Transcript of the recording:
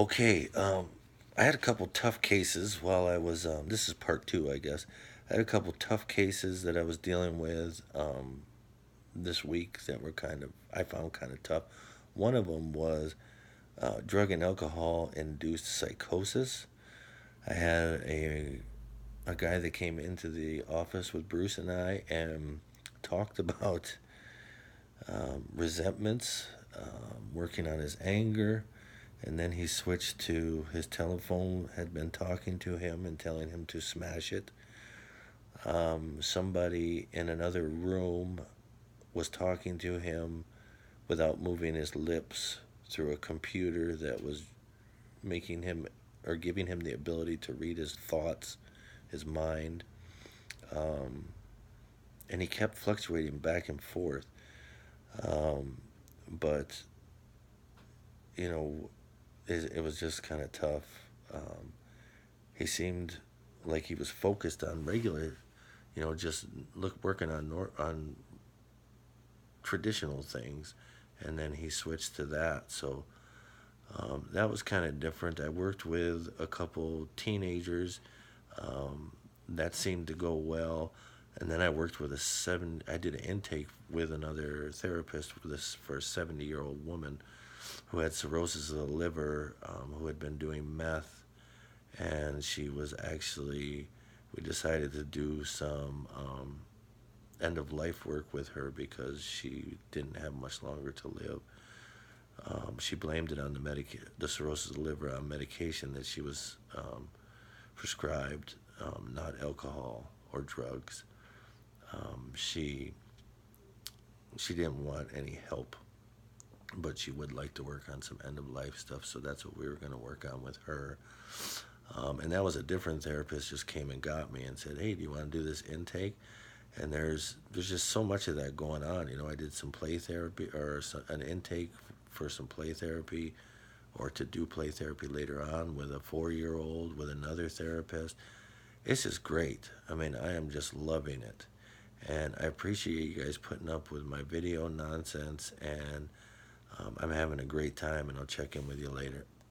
Okay, I had a couple tough cases while I was, this is part two, I guess. I had a couple tough cases that I was dealing with this week that were I found kind of tough. One of them was drug and alcohol induced psychosis. I had a guy that came into the office with Bruce and I and talked about resentments, working on his anger, and then he switched to his telephone had been talking to him and telling him to smash it. Somebody in another room was talking to him without moving his lips through a computer that was making him or giving him the ability to read his thoughts, his mind. Um, and he kept fluctuating back and forth. Um, but, you know, it was just kind of tough. Um, he seemed like he was focused on regular, just working on traditional things, and then he switched to that. So that was kind of different. I worked with a couple teenagers. Um, that seemed to go well. And then I worked with I did an intake with another therapist for a 70-year-old woman who had cirrhosis of the liver, who had been doing meth. And we decided to do some end of life work with her because she didn't have much longer to live. She blamed it on the cirrhosis of the liver on medication that she was prescribed, not alcohol or drugs. She didn't want any help, but she would like to work on some end of life stuff. So that's what we were going to work on with her. And that was a different therapist just came and got me and said, "Hey, do you want to do this intake?" And there's just so much of that going on. I did some play therapy or an intake for some play therapy, or to do play therapy later on with a 4-year-old with another therapist. It's just great. I mean, I am just loving it, and I appreciate you guys putting up with my video nonsense. And I'm having a great time, and I'll check in with you later.